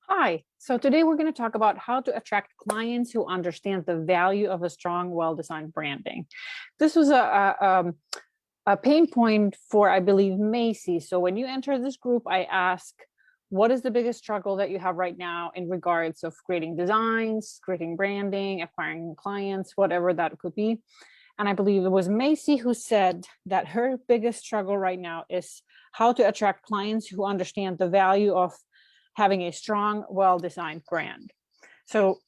Hi, so today we're going to talk about how to attract clients who understand the value of a strong, well-designed branding. This was a pain point for, I believe, Macy. So when you enter this group, I ask, what is the biggest struggle that you have right now in regards of creating designs, creating branding, acquiring clients, whatever that could be. And I believe it was Macy who said that her biggest struggle right now is how to attract clients who understand the value of having a strong, well-designed brand. So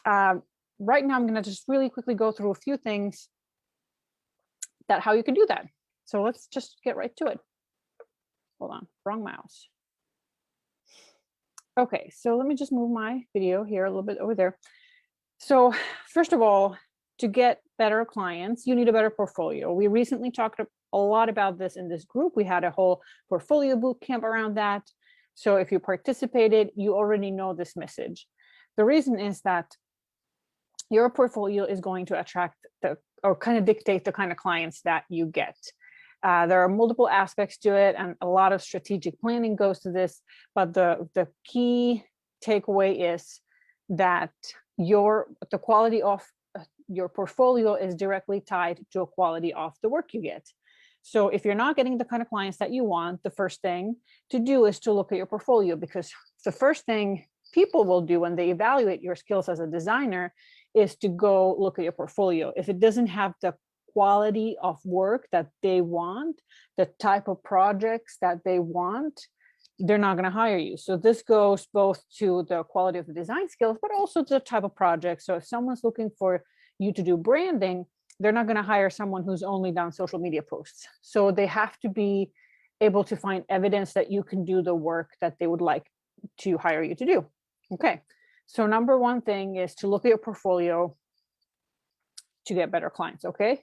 uh, right now, I'm going to just really quickly go through a few things that how you can do that. So let's just get right to it. Hold on, wrong mouse. Okay, so let me just move my video here a little bit over there. So first of all, to get better clients, you need a better portfolio. We recently talked a lot about this in this group. We had a whole portfolio boot camp around that. So if you participated, you already know this message. The reason is that your portfolio is going to attract or kind of dictate the kind of clients that you get. There are multiple aspects to it, and a lot of strategic planning goes to this. But the key takeaway is that the quality of your portfolio is directly tied to a quality of the work you get. So if you're not getting the kind of clients that you want, the first thing to do is to look at your portfolio, because the first thing people will do when they evaluate your skills as a designer is to go look at your portfolio. If it doesn't have the quality of work that they want, the type of projects that they want, they're not going to hire you. So this goes both to the quality of the design skills, but also to the type of project. So if someone's looking for you to do branding, they're not going to hire someone who's only done social media posts. So they have to be able to find evidence that you can do the work that they would like to hire you to do. Okay. So number one thing is to look at your portfolio to get better clients. Okay.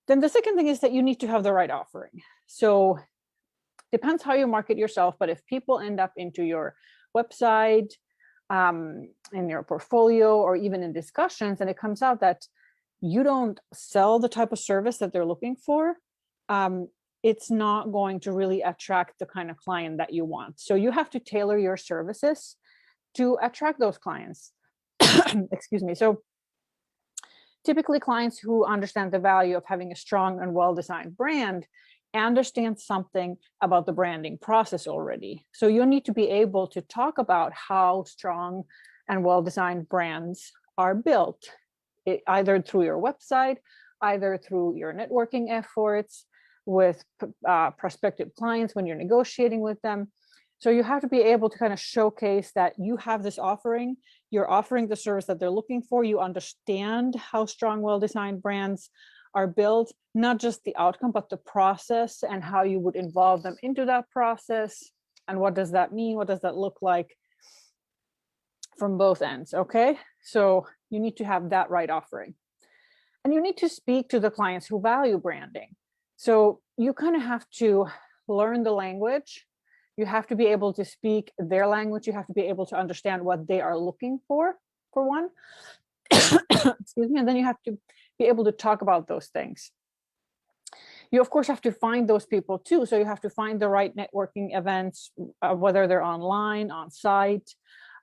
Then the second thing is that you need to have the right offering. So depends how you market yourself, but if people end up into your website, in your portfolio, or even in discussions, and it comes out that you don't sell the type of service that they're looking for, it's not going to really attract the kind of client that you want. So you have to tailor your services to attract those clients. Excuse me. So typically clients who understand the value of having a strong and well-designed brand understand something about the branding process already. So you need to be able to talk about how strong and well-designed brands are built, either through your website, either through your networking efforts with prospective clients when you're negotiating with them. So you have to be able to kind of showcase that you have this offering, you're offering the service that they're looking for, you understand how strong, well-designed brands are built, not just the outcome, but the process and how you would involve them into that process. And what does that mean? What does that look like from both ends? Okay, so you need to have that right offering. And you need to speak to the clients who value branding. So you kind of have to learn the language. You have to be able to speak their language. You have to be able to understand what they are looking for one. Excuse me. And then you have to be able to talk about those things. You, of course, have to find those people too. So you have to find the right networking events, whether they're online, on site.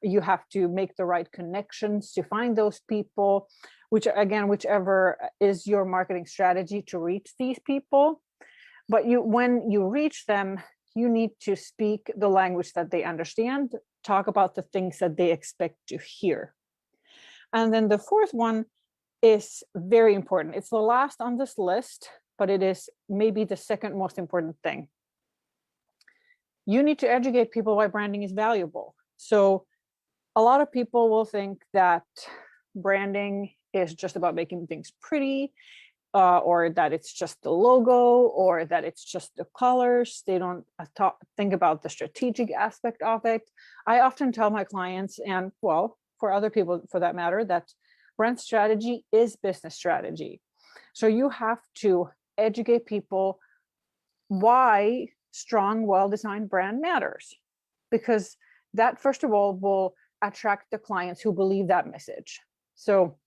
You have to make the right connections to find those people, which again, whichever is your marketing strategy to reach these people. But when you reach them, you need to speak the language that they understand, talk about the things that they expect to hear. And then the fourth one is very important. It's the last on this list, but it is maybe the second most important thing. You need to educate people why branding is valuable. So a lot of people will think that branding is just about making things pretty, or that it's just the logo, or that it's just the colors. They don't think about the strategic aspect of it. I often tell my clients, and well, for other people for that matter, that brand strategy is business strategy. So you have to educate people why strong, well-designed brand matters, because that, first of all, will attract the clients who believe that message. So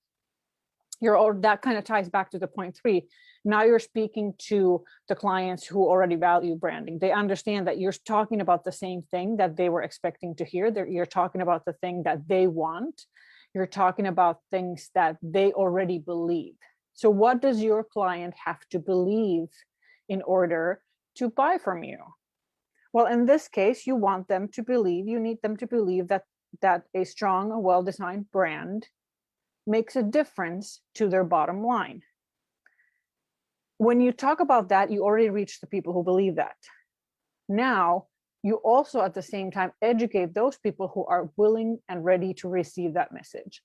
that kind of ties back to the point 3. Now you're speaking to the clients who already value branding. They understand that you're talking about the same thing that they were expecting to hear. You're talking about the thing that they want. You're talking about things that they already believe. So what does your client have to believe in order to buy from you? Well, in this case, you want them to believe, you need them to believe that a strong, well-designed brand makes a difference to their bottom line. When you talk about that, you already reach the people who believe that. Now, you also at the same time educate those people who are willing and ready to receive that message.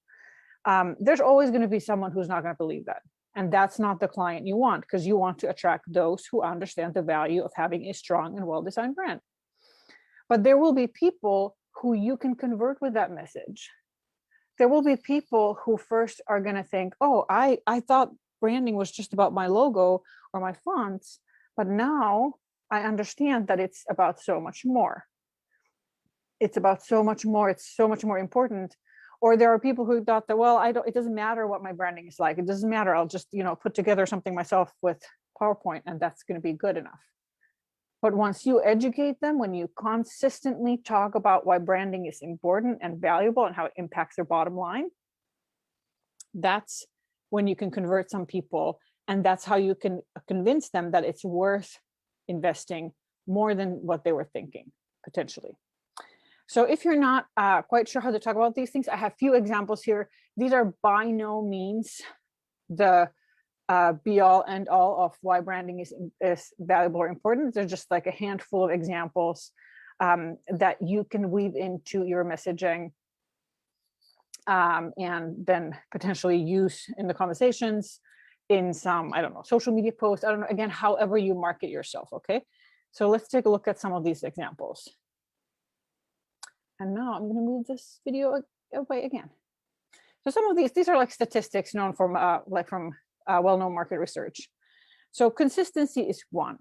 There's always going to be someone who's not going to believe that. And that's not the client you want, because you want to attract those who understand the value of having a strong and well-designed brand. But there will be people who you can convert with that message. There will be people who first are going to think, oh, I thought branding was just about my logo or my fonts, but now I understand that it's about so much more. It's about so much more. It's so much more important. Or there are people who thought that, well, it doesn't matter what my branding is like. It doesn't matter. I'll just, put together something myself with PowerPoint and that's going to be good enough. But once you educate them, when you consistently talk about why branding is important and valuable and how it impacts their bottom line, that's when you can convert some people. And that's how you can convince them that it's worth investing more than what they were thinking, potentially. So if you're not quite sure how to talk about these things, I have a few examples here. These are by no means the be all end all of why branding is valuable or important. They're just like a handful of examples that you can weave into your messaging and then potentially use in the conversations in some, I don't know, social media posts. I don't know, again, however you market yourself, okay? So let's take a look at some of these examples. And now I'm going to move this video away again. So some of these are like statistics known from well-known market research. So consistency is one.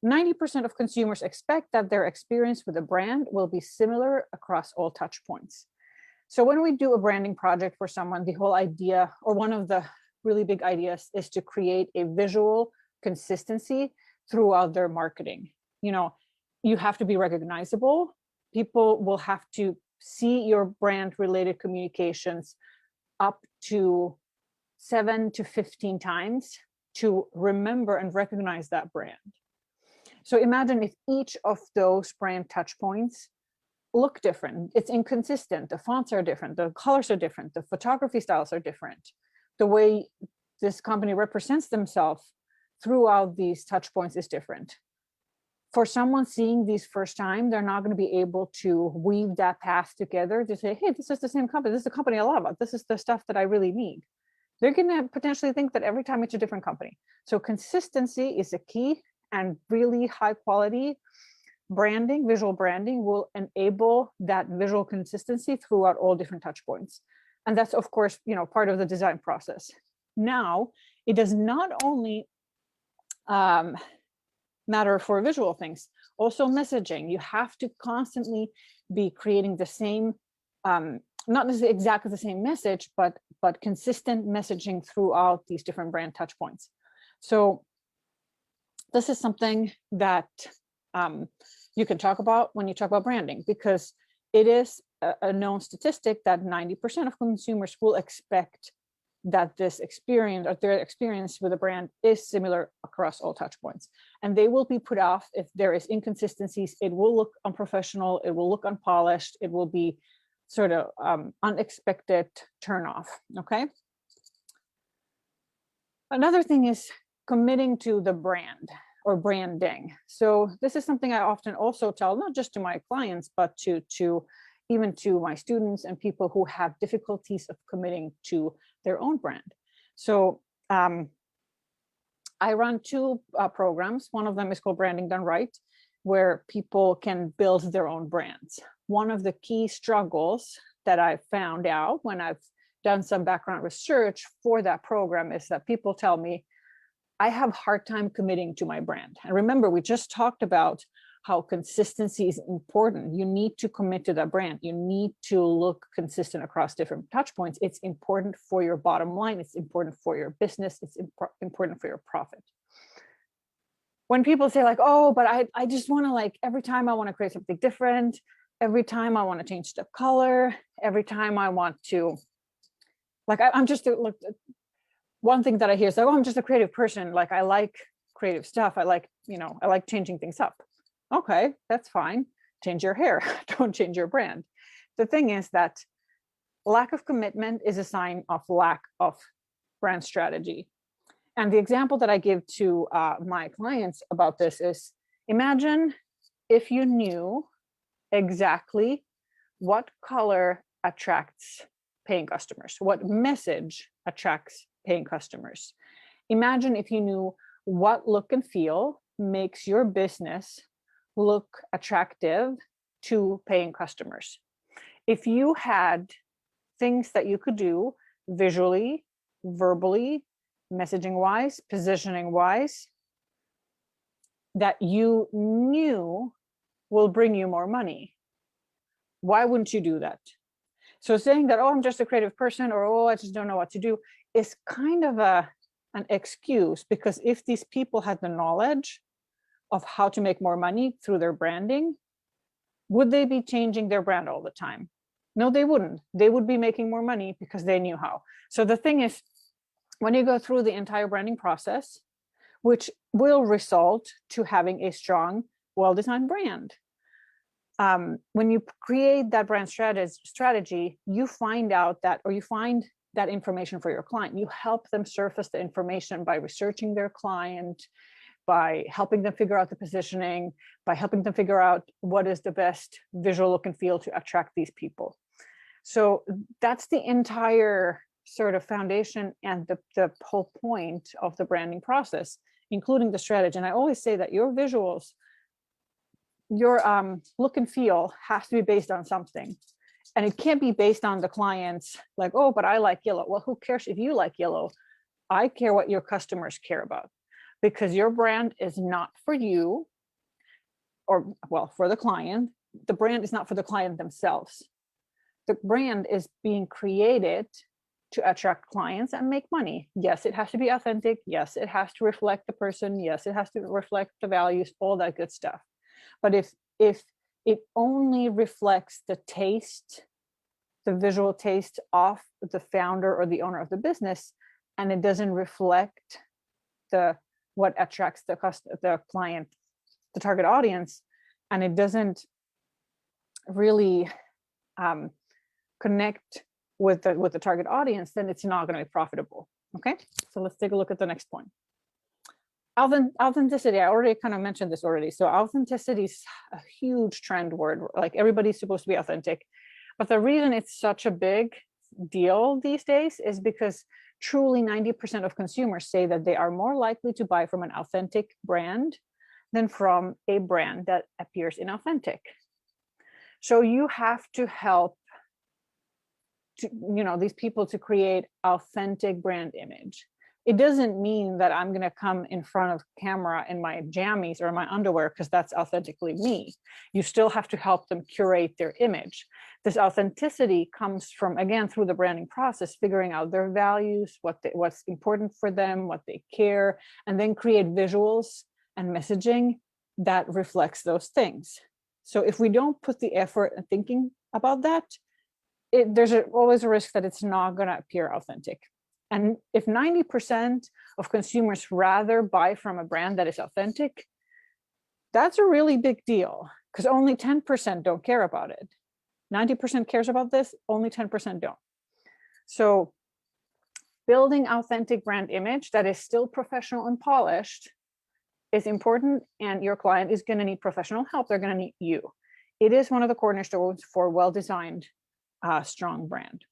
90% of consumers expect that their experience with a brand will be similar across all touch points. So when we do a branding project for someone, the whole idea, or one of the really big ideas, is to create a visual consistency throughout their marketing. You have to be recognizable. People will have to see your brand related communications up to 7 to 15 times to remember and recognize that brand. So imagine if each of those brand touch points look different. It's inconsistent. The fonts are different. The colors are different. The photography styles are different. The way this company represents themselves throughout these touch points is different. For someone seeing these first time, they're not going to be able to weave that path together to say, hey, this is the same company. This is the company I love. This is the stuff that I really need. They're going to potentially think that every time it's a different company. So consistency is a key, and really high quality branding, visual branding, will enable that visual consistency throughout all different touch points. And that's, of course, part of the design process. Now, it does not only matter for visual things, also messaging. You have to constantly be creating the same, not necessarily exactly the same message, but consistent messaging throughout these different brand touch points. So this is something that you can talk about when you talk about branding, because it is a known statistic that 90% of consumers will expect that this experience, or their experience with a brand, is similar across all touch points. And they will be put off if there is inconsistencies. It will look unprofessional, it will look unpolished, it will be sort of unexpected turnoff, okay? Another thing is committing to the brand or branding. So this is something I often also tell, not just to my clients, but to even to my students and people who have difficulties of committing to their own brand. So I run two programs. One of them is called Branding Done Right, where people can build their own brands. One of the key struggles that I found out when I've done some background research for that program is that people tell me, I have a hard time committing to my brand. And remember, we just talked about how consistency is important. You need to commit to that brand. You need to look consistent across different touch points. It's important for your bottom line. It's important for your business. It's important for your profit. When people say like, oh, but I just want to, like, every time I want to create something different, every time I want to change the color, every time I want to, like, I'm just, look, one thing that I hear is like, oh, I'm just a creative person. Like, I like creative stuff. I like, I like changing things up. Okay, that's fine. Change your hair. Don't change your brand. The thing is that lack of commitment is a sign of lack of brand strategy. And the example that I give to my clients about this is, imagine if you knew exactly what color attracts paying customers, what message attracts paying customers. Imagine if you knew what look and feel makes your business look attractive to paying customers. If you had things that you could do visually, verbally, messaging wise, positioning wise, that you knew will bring you more money, why wouldn't you do that? So saying that, oh, I'm just a creative person, or oh, I just don't know what to do, is kind of an excuse, because if these people had the knowledge of how to make more money through their branding, would they be changing their brand all the time? No, they wouldn't. They would be making more money because they knew how. So the thing is, when you go through the entire branding process, which will result to having a strong, well-designed brand, when you create that brand strategy, you find out that, or you find that information for your client. You help them surface the information by researching their client, by helping them figure out the positioning, by helping them figure out what is the best visual look and feel to attract these people. So that's the entire sort of foundation and the whole point of the branding process, including the strategy. And I always say that your visuals, your look and feel has to be based on something. And it can't be based on the client's, like, oh, but I like yellow. Well, who cares if you like yellow? I care what your customers care about, because your brand is not for you, or, well, for the client. The brand is not for the client themselves. The brand is being created to attract clients and make money. Yes, it has to be authentic. Yes, it has to reflect the person. Yes, it has to reflect the values, all that good stuff. But if it only reflects the taste, the visual taste of the founder or the owner of the business, and it doesn't reflect what attracts the client, the target audience, and it doesn't really connect with the target audience, then it's not going to be profitable. Okay, so let's take a look at the next point. Authenticity. I already kind of mentioned this already. So authenticity is a huge trend word. Like, everybody's supposed to be authentic, but the reason it's such a big deal these days is because truly 90% of consumers say that they are more likely to buy from an authentic brand than from a brand that appears inauthentic. So you have to help these people to create authentic brand image. It doesn't mean that I'm going to come in front of camera in my jammies or my underwear because that's authentically me. You still have to help them curate their image. This authenticity comes from, again, through the branding process, figuring out their values, what's important for them, what they care, and then create visuals and messaging that reflects those things. So if we don't put the effort and thinking about that, there's always a risk that it's not going to appear authentic. And if 90% of consumers rather buy from a brand that is authentic, that's a really big deal, because only 10% don't care about it. 90% cares about this, only 10% don't. So building authentic brand image that is still professional and polished is important, and your client is going to need professional help. They're going to need you. It is one of the cornerstones for well-designed, strong brand.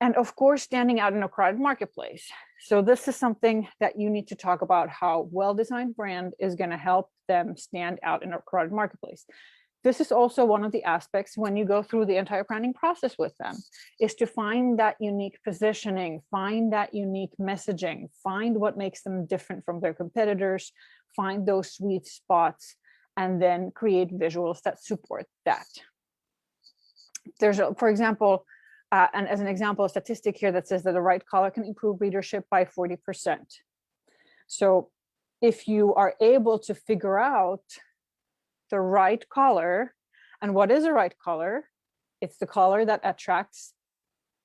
And of course, standing out in a crowded marketplace. So this is something that you need to talk about, how well-designed brand is going to help them stand out in a crowded marketplace. this is also one of the aspects when you go through the entire branding process with them, is to find that unique positioning, find that unique messaging, find what makes them different from their competitors, find those sweet spots, and then create visuals that support that. There's, for example, and as an example, a statistic here that says that the right color can improve readership by 40%. So if you are able to figure out the right color, and what is the right color? It's the color that attracts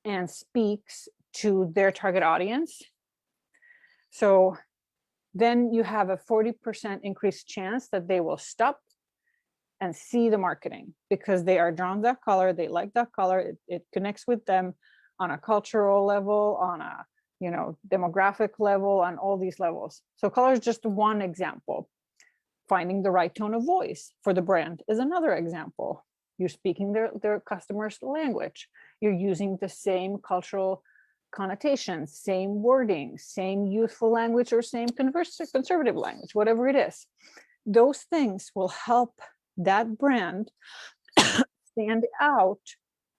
and speaks to their target audience. So then you have a 40% increased chance that they will stop and see the marketing because they are drawn to that color, they like that color, it connects with them on a cultural level, on a demographic level, on all these levels. So color is just one example. Finding the right tone of voice for the brand is another example. You're speaking their customers' language. You're using the same cultural connotations, same wording, same youthful language, or same conservative language, whatever it is. Those things will help that brand stand out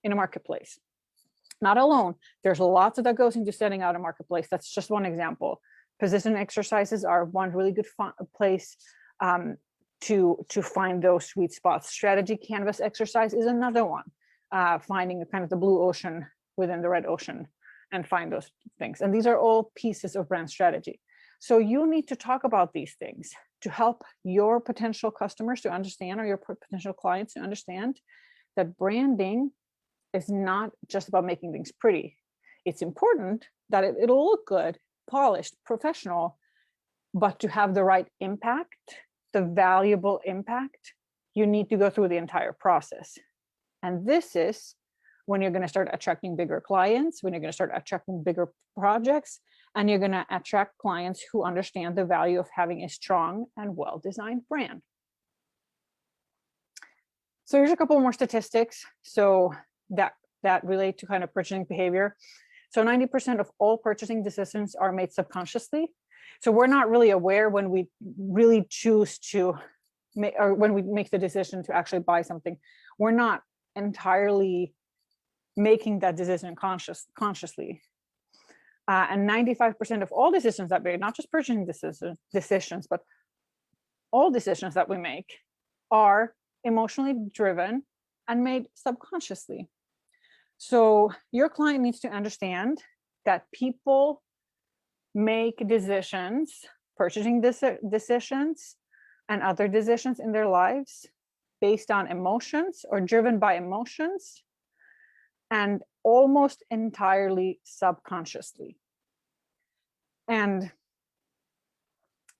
in a marketplace. Not alone. There's lots of that goes into standing out in a marketplace. That's just one example. Position exercises are one really good place to find those sweet spots. Strategy canvas exercise is another one. Finding a kind of the blue ocean within the red ocean and find those things. And these are all pieces of brand strategy. So you need to talk about these things to help your potential customers to understand, or your potential clients to understand, that branding is not just about making things pretty. It's important that it'll look good, polished, professional, but to have the right impact, the valuable impact, you need to go through the entire process. And this is when you're going to start attracting bigger clients, when you're going to start attracting bigger projects, and you're going to attract clients who understand the value of having a strong and well-designed brand. So here's a couple more statistics so that relate to kind of purchasing behavior. So 90% of all purchasing decisions are made subconsciously. So we're not really aware when we really choose to make, or when we make the decision to actually buy something, we're not entirely making that decision consciously. And 95% of all decisions that we make, not just purchasing decisions, but all decisions that we make, are emotionally driven and made subconsciously. So your client needs to understand that people make decisions, purchasing decisions and other decisions in their lives based on emotions or driven by emotions, and almost entirely subconsciously. And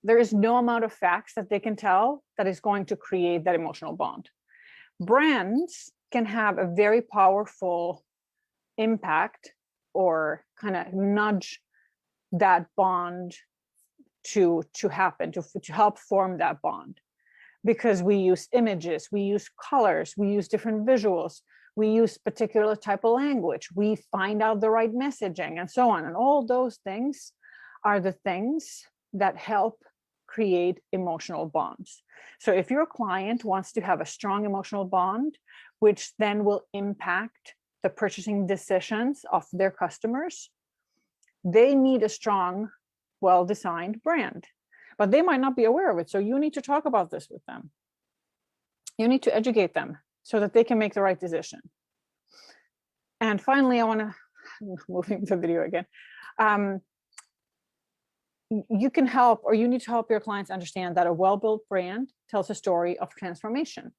there is no amount of facts that they can tell that is going to create that emotional bond. Brands can have a very powerful impact or kind of nudge that bond to happen, to help form that bond, because we use images, we use colors, we use different visuals, we use particular type of language, we find out the right messaging, and so on. And all those things are the things that help create emotional bonds. So if your client wants to have a strong emotional bond, which then will impact the purchasing decisions of their customers, they need a strong, well-designed brand, but they might not be aware of it. So you need to talk about this with them. You need to educate them so that they can make the right decision. And finally, I want to move into the video again. You can help, or you need to help your clients understand that a well-built brand tells a story of transformation.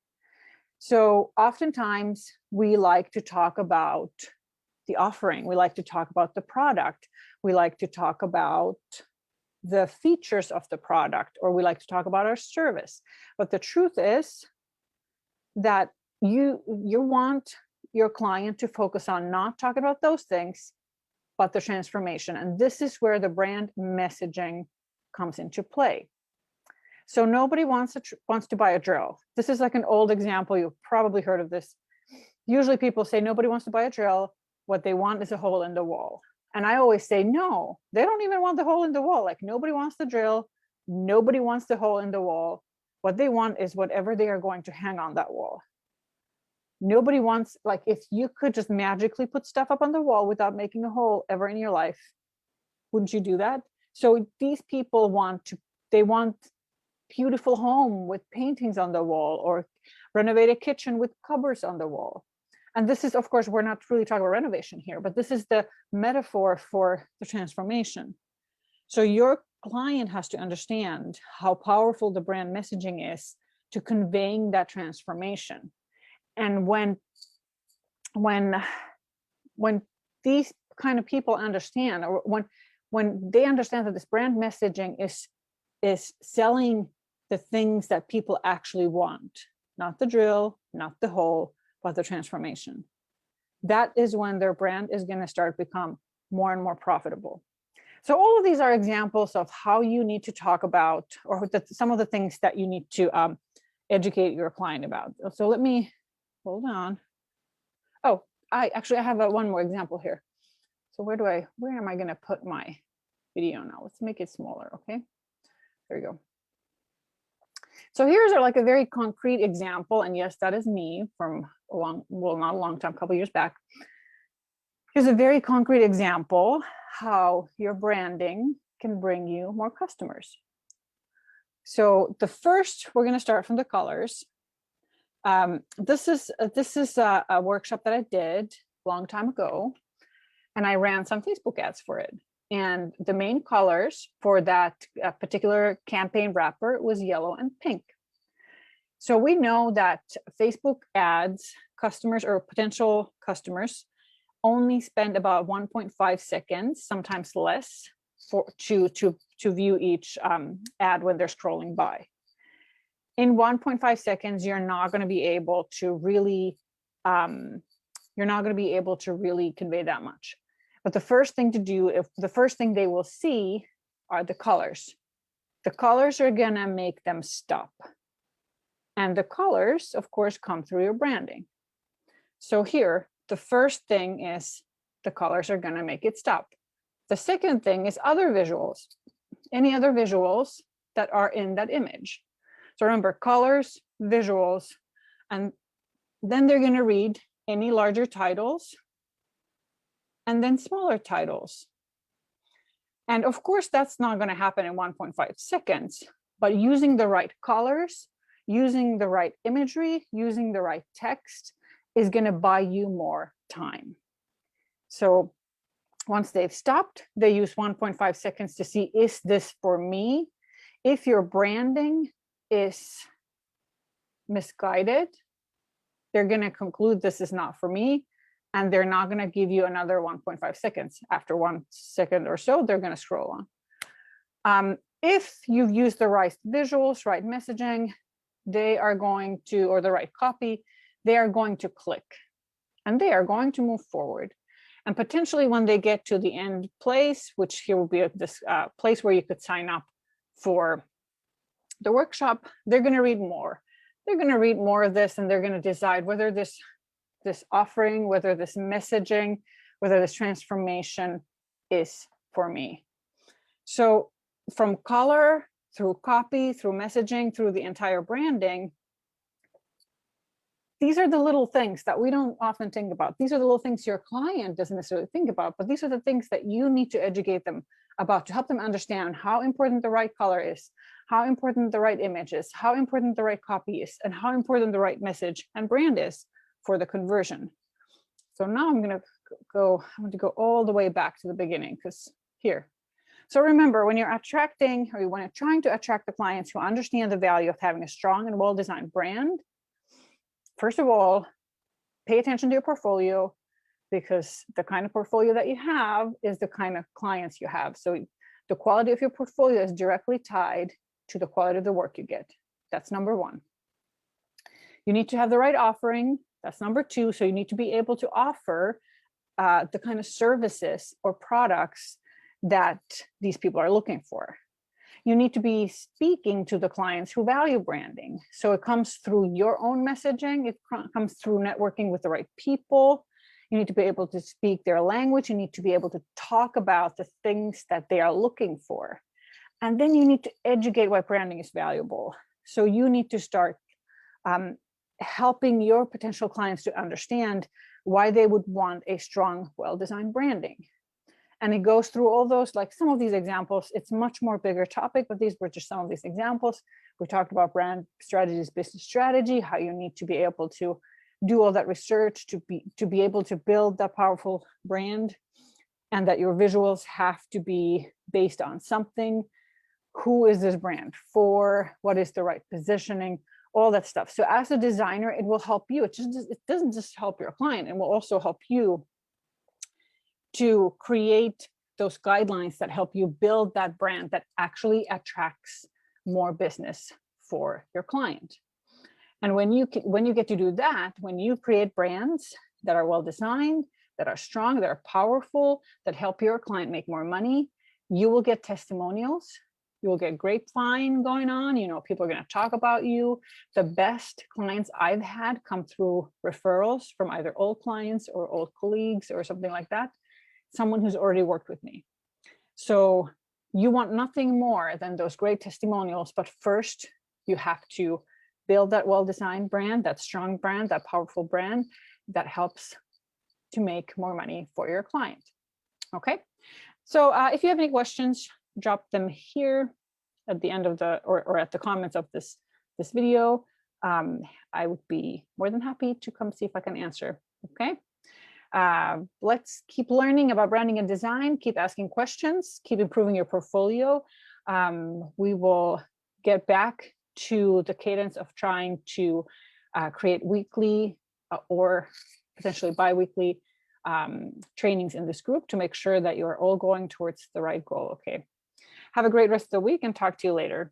So oftentimes we like to talk about the offering, we like to talk about the product, we like to talk about the features of the product, or we like to talk about our service. But the truth is that you want your client to focus on not talking about those things, but the transformation. And this is where the brand messaging comes into play. So nobody wants to buy a drill. This is like an old example. You've probably heard of this. Usually people say nobody wants to buy a drill. What they want is a hole in the wall. And I always say, no, they don't even want the hole in the wall. Like, nobody wants the drill. Nobody wants the hole in the wall. What they want is whatever they are going to hang on that wall. Nobody wants, like, if you could just magically put stuff up on the wall without making a hole ever in your life, wouldn't you do that? So these people they want beautiful home with paintings on the wall, or renovate a kitchen with cupboards on the wall. And this is, of course, we're not really talking about renovation here, but this is the metaphor for the transformation. So your client has to understand how powerful the brand messaging is to conveying that transformation. And when these kind of people understand, or when they understand that this brand messaging is selling the things that people actually want, not the drill, not the hole, but the transformation, that is when their brand is going to start become more and more profitable. So all of these are examples of how you need to talk about, or some of the things that you need to educate your client about. So let me, hold on. Oh, I have one more example here. So where am I going to put my video now? Let's make it smaller. Okay, there you go. So here's like a very concrete example. And yes, that is me from not a long time, a couple years back. Here's a very concrete example how your branding can bring you more customers. So the first, we're going to start from the colors. This is a workshop that I did a long time ago, and I ran some Facebook ads for it. And the main colors for that particular campaign wrapper was yellow and pink. So we know that Facebook ads, customers or potential customers only spend about 1.5 seconds, sometimes less, to view each ad when they're scrolling by. In 1.5 seconds, you're not going to be able to really convey that much. But the first thing to do, if the first thing they will see are the colors. The colors are going to make them stop. And the colors, of course, come through your branding. So here, the first thing is the colors are going to make it stop. The second thing is other visuals, any other visuals that are in that image. So remember, colors, visuals, and then they're going to read any larger titles and then smaller titles. And of course, that's not going to happen in 1.5 seconds, but using the right colors, using the right imagery, using the right text is going to buy you more time. So once they've stopped, they use 1.5 seconds to see, is this for me? If your branding is misguided, they're going to conclude this is not for me, and they're not going to give you another 1.5 seconds. After 1 second or so, they're going to scroll on. If you've used the right visuals, right messaging, they are going to, or the right copy, they are going to click and they are going to move forward. And potentially when they get to the end place, which here will be this place where you could sign up for the workshop, they're going to read more. They're going to read more of this, and they're going to decide whether this offering, whether this messaging, whether this transformation is for me. So from color, through copy, through messaging, through the entire branding, these are the little things that we don't often think about. These are the little things your client doesn't necessarily think about, but these are the things that you need to educate them about to help them understand how important the right color is, how important the right image is, how important the right copy is, and how important the right message and brand is for the conversion. So now I'm going to go all the way back to the beginning, because here. So remember, when you're attracting, or when you're trying to attract the clients who understand the value of having a strong and well-designed brand, first of all, pay attention to your portfolio, because the kind of portfolio that you have is the kind of clients you have. So the quality of your portfolio is directly tied to the quality of the work you get. That's number one. You need to have the right offering. That's number two. So you need to be able to offer the kind of services or products that these people are looking for. You need to be speaking to the clients who value branding. So it comes through your own messaging. It comes through networking with the right people. You need to be able to speak their language. You need to be able to talk about the things that they are looking for. And then you need to educate why branding is valuable. So you need to start helping your potential clients to understand why they would want a strong, well-designed branding. And it goes through all those, like some of these examples. It's much more bigger topic, but these were just some of these examples. We talked about brand strategies, business strategy, how you need to be able to do all that research to be able to build that powerful brand, and that your visuals have to be based on something. Who is this brand for? What is the right positioning? All that stuff. So as a designer, it will help you. It doesn't just help your client, it will also help you to create those guidelines that help you build that brand that actually attracts more business for your client. And when you get to do that, when you create brands that are well designed, that are strong, that are powerful, that help your client make more money, you will get testimonials. You will get grapevine going on. People are going to talk about you. The best clients I've had come through referrals from either old clients or old colleagues or something like that. Someone who's already worked with me. So you want nothing more than those great testimonials, but first you have to build that well-designed brand, that strong brand, that powerful brand that helps to make more money for your client. Okay, so if you have any questions, drop them here at the end of the or at the comments of this video. I would be more than happy to come see if I can answer. Okay. Let's keep learning about branding and design, keep asking questions, keep improving your portfolio. We will get back to the cadence of trying to create weekly or potentially bi-weekly trainings in this group to make sure that you're all going towards the right goal. Okay. Have a great rest of the week and talk to you later.